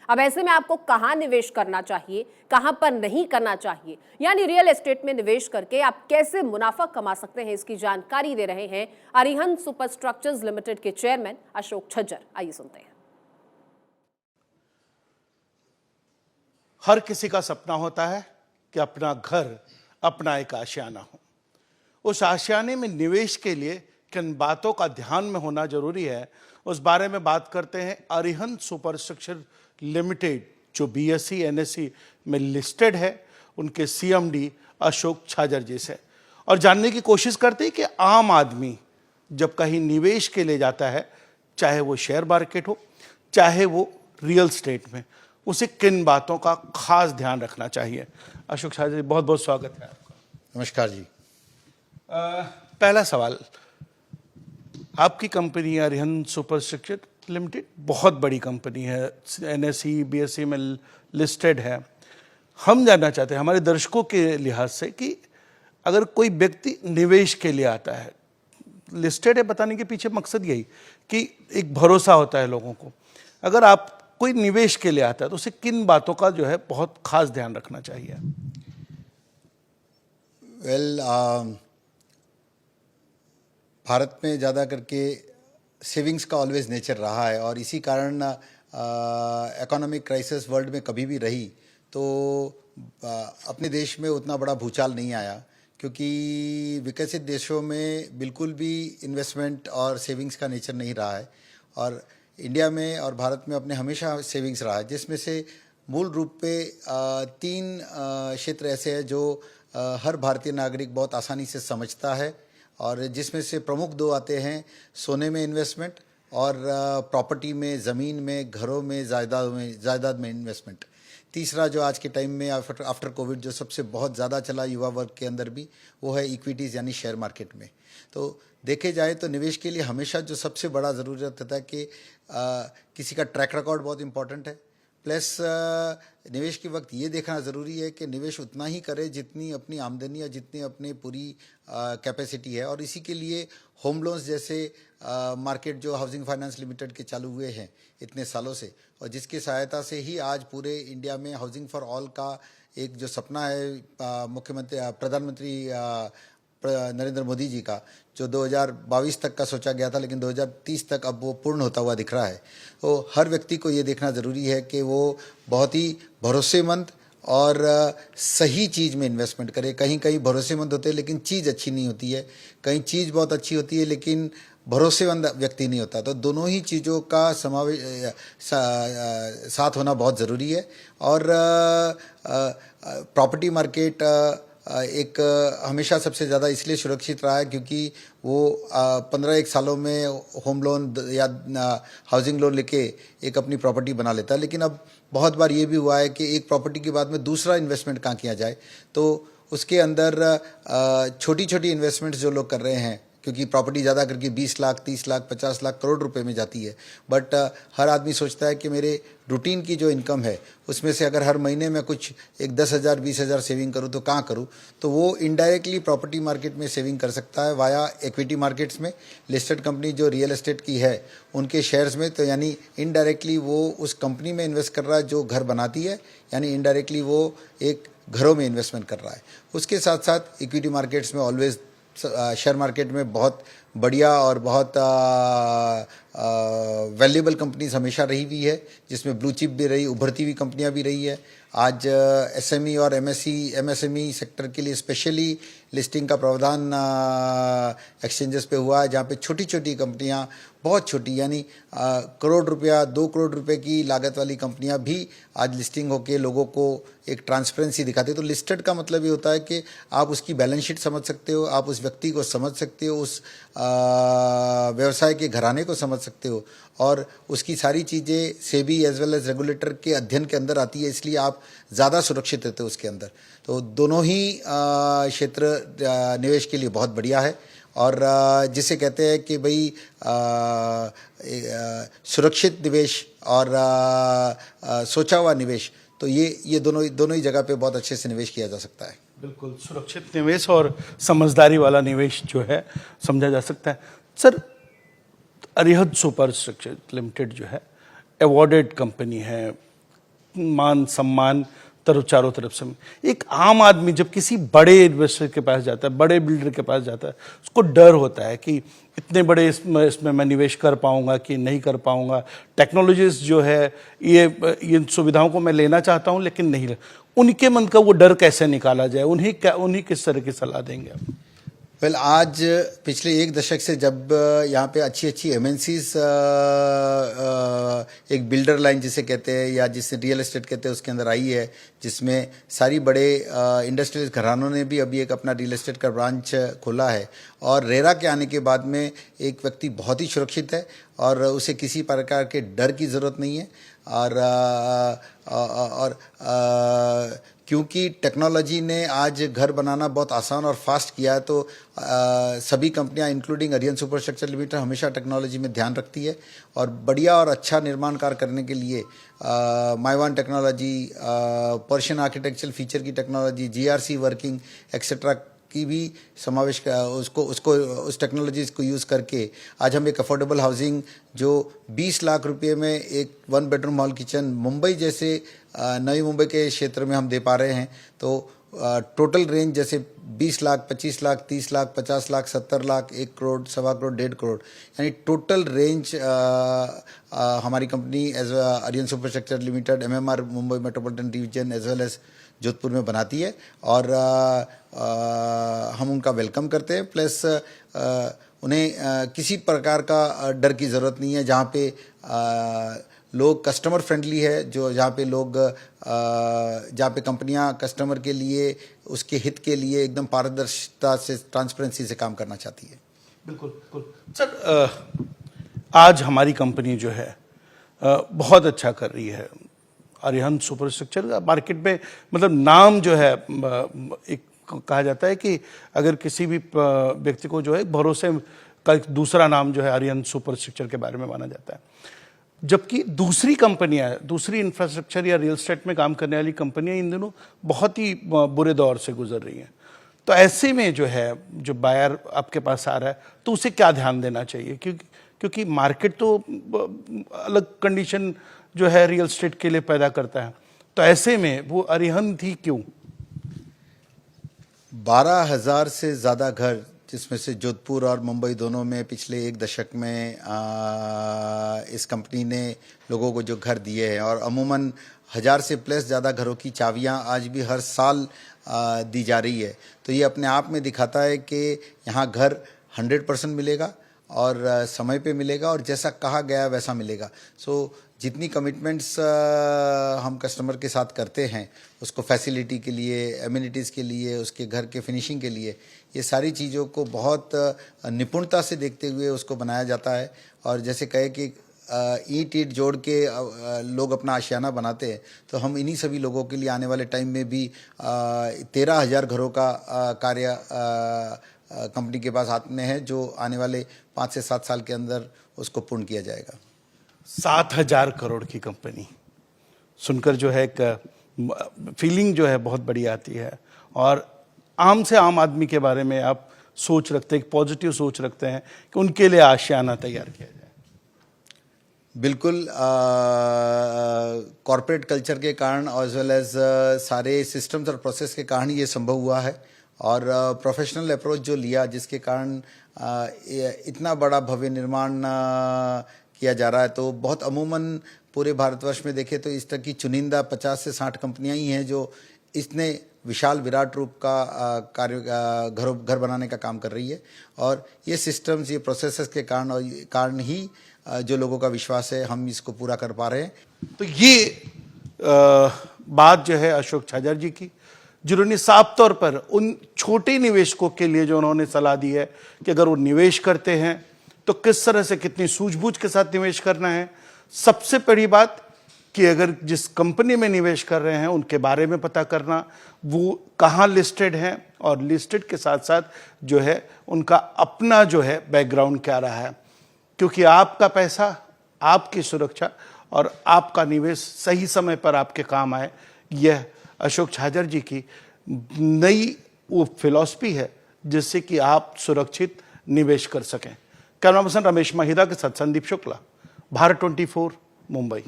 अब ऐसे में आपको कहां निवेश करना चाहिए, कहां पर नहीं करना चाहिए, यानी रियल एस्टेट में निवेश करके आप कैसे मुनाफा कमा सकते हैं, इसकी जानकारी दे रहे हैं अरिहंत सुपरस्ट्रक्चर्स लिमिटेड के चेयरमैन अशोक छज्जर। आइए सुनते हैं। हर किसी का सपना होता है कि अपना घर, अपना एक आशियाना हो। उस आशियाने में निवेश के लिए किन बातों का ध्यान में होना जरूरी है, उस बारे में बात करते हैं अरिहंत सुपरस्ट्रक्चर लिमिटेड, जो बीएसई एनएसई में लिस्टेड है, उनके सीएमडी अशोक छज्जर जी से, और जानने की कोशिश करते हैं कि आम आदमी जब कहीं निवेश के लिए जाता है, चाहे वो शेयर मार्केट हो, चाहे वो रियल एस्टेट में, उसे किन बातों का खास ध्यान रखना चाहिए। अशोक छज्जर जी, बहुत बहुत स्वागत है आपका। नमस्कार जी। पहला सवाल, आपकी कंपनी अरिहंत सुपरस्ट्रक्चर लिमिटेड बहुत बड़ी कंपनी है, एनएसई बीएसई में लिस्टेड है। हम जानना चाहते हैं हमारे दर्शकों के लिहाज से कि अगर कोई व्यक्ति निवेश के लिए आता है, लिस्टेड है बताने के पीछे मकसद यही कि एक भरोसा होता है लोगों को, अगर आप कोई निवेश के लिए आता है तो उसे किन बातों का जो है बहुत खास ध्यान रखना चाहिए? भारत में ज़्यादा करके सेविंग्स का ऑलवेज नेचर रहा है, और इसी कारण इकोनॉमिक क्राइसिस वर्ल्ड में कभी भी रही तो अपने देश में उतना बड़ा भूचाल नहीं आया, क्योंकि विकसित देशों में बिल्कुल भी इन्वेस्टमेंट और सेविंग्स का नेचर नहीं रहा है, और इंडिया में और भारत में अपने हमेशा सेविंग्स रहा है, जिसमें से मूल रूप पे तीन क्षेत्र ऐसे हैं जो हर भारतीय नागरिक बहुत आसानी से समझता है, और जिसमें से प्रमुख दो आते हैं, सोने में इन्वेस्टमेंट और प्रॉपर्टी में, ज़मीन में, घरों में, जायदाद में इन्वेस्टमेंट। तीसरा जो आज के टाइम में आफ्टर कोविड जो सबसे बहुत ज़्यादा चला युवा वर्ग के अंदर भी, वो है इक्विटीज़ यानी शेयर मार्केट में। तो देखे जाए तो निवेश के लिए हमेशा जो सबसे बड़ा ज़रूरत होता है कि किसी का ट्रैक रिकॉर्ड बहुत इंपॉर्टेंट है, प्लस निवेश के वक्त ये देखना ज़रूरी है कि निवेश उतना ही करे जितनी अपनी आमदनी या जितनी अपनी पूरी कैपेसिटी है, और इसी के लिए होम लोन्स जैसे मार्केट जो हाउसिंग फाइनेंस लिमिटेड के चालू हुए हैं इतने सालों से, और जिसकी सहायता से ही आज पूरे इंडिया में हाउसिंग फॉर ऑल का एक जो सपना है मुख्यमंत्री प्रधानमंत्री नरेंद्र मोदी जी का, जो 2022 तक का सोचा गया था लेकिन 2030 तक अब वो पूर्ण होता हुआ दिख रहा है। तो हर व्यक्ति को ये देखना ज़रूरी है कि वो बहुत ही भरोसेमंद और सही चीज़ में इन्वेस्टमेंट करे। कहीं कहीं भरोसेमंद होते हैं लेकिन चीज़ अच्छी नहीं होती है, कहीं चीज़ बहुत अच्छी होती है लेकिन भरोसेमंद व्यक्ति नहीं होता। तो दोनों ही चीज़ों का साथ होना बहुत ज़रूरी है। और प्रॉपर्टी मार्केट एक हमेशा सबसे ज़्यादा इसलिए सुरक्षित रहा है क्योंकि वो 15-1 सालों में होम लोन या हाउसिंग लोन लेके एक अपनी प्रॉपर्टी बना लेता है। लेकिन अब बहुत बार ये भी हुआ है कि एक प्रॉपर्टी के बाद में दूसरा इन्वेस्टमेंट कहाँ किया जाए, तो उसके अंदर छोटी छोटी इन्वेस्टमेंट्स जो लोग कर रहे हैं, क्योंकि प्रॉपर्टी ज़्यादा करके 20 लाख, 30 लाख, 50 लाख, करोड़ रुपए में जाती है, बट हर आदमी सोचता है कि मेरे रूटीन की जो इनकम है उसमें से अगर हर महीने में कुछ एक 10,000, 20,000 सेविंग करूँ तो कहाँ करूँ, तो वो इनडायरेक्टली प्रॉपर्टी मार्केट में सेविंग कर सकता है वाया इक्विटी मार्केट्स में। लिस्टेड कंपनी जो रियल एस्टेट की है उनके शेयर्स में, तो यानी इनडायरेक्टली वो उस कंपनी में इन्वेस्ट कर रहा है जो घर बनाती है, यानी इनडायरेक्टली वो एक घरों में इन्वेस्टमेंट कर रहा है। उसके साथ साथ इक्विटी मार्केट्स में ऑलवेज शेयर मार्केट में बहुत बढ़िया और बहुत वैल्यूएबल कंपनीज हमेशा रही हुई है, जिसमें ब्लू चिप भी रही, उभरती हुई कंपनियां भी रही है। आज एसएमई और एमएसएमई सेक्टर के लिए स्पेशली लिस्टिंग का प्रावधान एक्सचेंजेस पे हुआ है, जहाँ पे छोटी छोटी कंपनियां, बहुत छोटी यानी करोड़ रुपया, 2 करोड़ रुपए की लागत वाली कंपनियां भी आज लिस्टिंग होके लोगों को एक ट्रांसपेरेंसी दिखाते हैं। तो लिस्टेड का मतलब ये होता है कि आप उसकी बैलेंस शीट समझ सकते हो, आप उस व्यक्ति को समझ सकते हो, उस व्यवसाय के घराने को समझ सकते हो, और उसकी सारी चीज़ें SEBI as well as regulator के अध्ययन के अंदर आती है, इसलिए आप ज़्यादा सुरक्षित रहते हो उसके अंदर। तो दोनों ही क्षेत्र निवेश के लिए बहुत बढ़िया है, और जिसे कहते हैं कि भाई सुरक्षित निवेश और सोचा हुआ निवेश, तो ये दोनों ही जगह पे बहुत अच्छे से निवेश किया जा सकता है। बिल्कुल, सुरक्षित निवेश और समझदारी वाला निवेश जो है समझा जा सकता है। सर, अरिहंत सुपरस्ट्रक्चर लिमिटेड जो है अवॉर्डेड कंपनी है, मान सम्मान चारों तरफ से। एक आम आदमी जब किसी बड़े इन्वेस्टर के पास जाता है, बड़े बिल्डर के पास जाता है, उसको डर होता है कि इतने बड़े इसमें मैं निवेश कर पाऊंगा कि नहीं कर पाऊंगा। टेक्नोलॉजीज जो है ये सुविधाओं को मैं लेना चाहता हूं लेकिन नहीं। उनके मन का वो डर कैसे निकाला जाए, उन्हें किस तरह की सलाह देंगे आप? वेल, आज पिछले एक दशक से जब यहाँ पे अच्छी अच्छी एमएनसीज एक बिल्डर लाइन जिसे कहते हैं या जिसे रियल एस्टेट कहते हैं उसके अंदर आई है, जिसमें सारी बड़े इंडस्ट्रियल घरानों ने भी अभी एक अपना रियल एस्टेट का ब्रांच खोला है। और रेरा के आने के बाद में एक व्यक्ति बहुत ही सुरक्षित है और उसे किसी प्रकार के डर की ज़रूरत नहीं है। और क्योंकि टेक्नोलॉजी ने आज घर बनाना बहुत आसान और फास्ट किया है, तो सभी कंपनियां इंक्लूडिंग अरिहंत सुपरस्ट्रक्चर लिमिटेड हमेशा टेक्नोलॉजी में ध्यान रखती है और बढ़िया और अच्छा निर्माण कार्य करने के लिए माइवान टेक्नोलॉजी, पर्शियन आर्किटेक्चरल फीचर की टेक्नोलॉजी, जीआरसी वर्किंग एक्सेट्रा की भी समावेश उस टेक्नोलॉजीज़ को यूज़ करके आज हम एक अफोर्डेबल हाउसिंग जो 20 लाख रुपए में एक 1 बेडरूम हॉल किचन मुंबई जैसे नई मुंबई के क्षेत्र में हम दे पा रहे हैं। तो टोटल रेंज जैसे 20 लाख, 25 लाख, 30 लाख, 50 लाख, 70 लाख, 1 करोड़, 1.25 करोड़, 1.5 करोड़, यानी टोटल रेंज हमारी company as Arihant superstructure limited MMR Mumbai metropolitan division as well as Jodhpur में बनाती है और हम उनका वेलकम करते हैं। प्लस उन्हें किसी प्रकार का डर की ज़रूरत नहीं है। जहाँ पे लोग कस्टमर फ्रेंडली है, जहाँ पे कंपनियां कस्टमर के लिए उसके हित के लिए एकदम पारदर्शिता से, ट्रांसपेरेंसी से काम करना चाहती है। बिल्कुल बिल्कुल सर, आज हमारी कंपनी जो है बहुत अच्छा कर रही है। अरिहंत सुपरस्ट्रक्चर का मार्केट में मतलब नाम जो है, एक कहा जाता है कि अगर किसी भी व्यक्ति को जो है भरोसे का एक दूसरा नाम जो है अरिहंत सुपरस्ट्रक्चर के बारे में माना जाता है। जबकि दूसरी कंपनियां, दूसरी इंफ्रास्ट्रक्चर या रियल एस्टेट में काम करने वाली कंपनियां इन दिनों बहुत ही बुरे दौर से गुजर रही हैं। तो ऐसे में जो है, जो बायर आपके पास आ रहा है, तो उसे क्या ध्यान देना चाहिए? क्योंकि मार्केट तो अलग कंडीशन जो है रियल एस्टेट के लिए पैदा करता है, तो ऐसे में वो अरिहंत ही क्यों? 12,000 से ज़्यादा घर, जिसमें से जोधपुर और मुंबई दोनों में पिछले एक दशक में इस कंपनी ने लोगों को जो घर दिए हैं, और अमूमन 1000 से प्लस ज़्यादा घरों की चाबियां आज भी हर साल दी जा रही है। तो ये अपने आप में दिखाता है कि यहाँ घर 100% मिलेगा और समय पे मिलेगा और जैसा कहा गया वैसा मिलेगा। सो जितनी कमिटमेंट्स हम कस्टमर के साथ करते हैं, उसको फैसिलिटी के लिए, एमिनिटीज़ के लिए, उसके घर के फिनिशिंग के लिए, ये सारी चीज़ों को बहुत निपुणता से देखते हुए उसको बनाया जाता है। और जैसे कहे कि ईंट जोड़ के लोग अपना आशियाना बनाते हैं, तो हम इन्हीं सभी लोगों के लिए आने वाले टाइम में भी 13,000 घरों का कार्य कंपनी के पास आने हैं, जो आने वाले 5 से 7 साल के अंदर उसको पूर्ण किया जाएगा। 7,000 करोड़ की कंपनी सुनकर जो है एक फीलिंग जो है बहुत बड़ी आती है। और आम से आम आदमी के बारे में आप सोच रखते हैं, पॉजिटिव सोच रखते हैं कि उनके लिए आशियाना तैयार किया जाए। बिल्कुल, कॉरपोरेट कल्चर के कारण एज वेल एज सारे सिस्टम्स और प्रोसेस के कारण ये संभव हुआ है। और प्रोफेशनल अप्रोच जो लिया, जिसके कारण इतना बड़ा भव्य निर्माण किया जा रहा है। तो बहुत अमूमन पूरे भारतवर्ष में देखें तो इस तरह की चुनिंदा 50 से 60 कंपनियां ही हैं जो इतने विशाल विराट रूप का घर बनाने का काम कर रही है। और ये सिस्टम्स, ये प्रोसेसेस के कारण ही जो लोगों का विश्वास है, हम इसको पूरा कर पा रहे हैं। तो ये बात जो है अशोक छाजर जी की, जिन्होंने साफ तौर पर उन छोटे निवेशकों के लिए जो उन्होंने सलाह दी है कि अगर वो निवेश करते हैं तो किस तरह से, कितनी सूझबूझ के साथ निवेश करना है। सबसे बड़ी बात कि अगर जिस कंपनी में निवेश कर रहे हैं उनके बारे में पता करना, वो कहाँ लिस्टेड हैं, और लिस्टेड के साथ साथ जो है उनका अपना जो है बैकग्राउंड क्या रहा है। क्योंकि आपका पैसा, आपकी सुरक्षा और आपका निवेश सही समय पर आपके काम आए, यह अशोक छाजर जी की नई वो फिलॉसफी है जिससे कि आप सुरक्षित निवेश कर सकें। कैमरा पर्सन रमेश महिदा के साथ संदीप शुक्ला, भारत 24 मुंबई।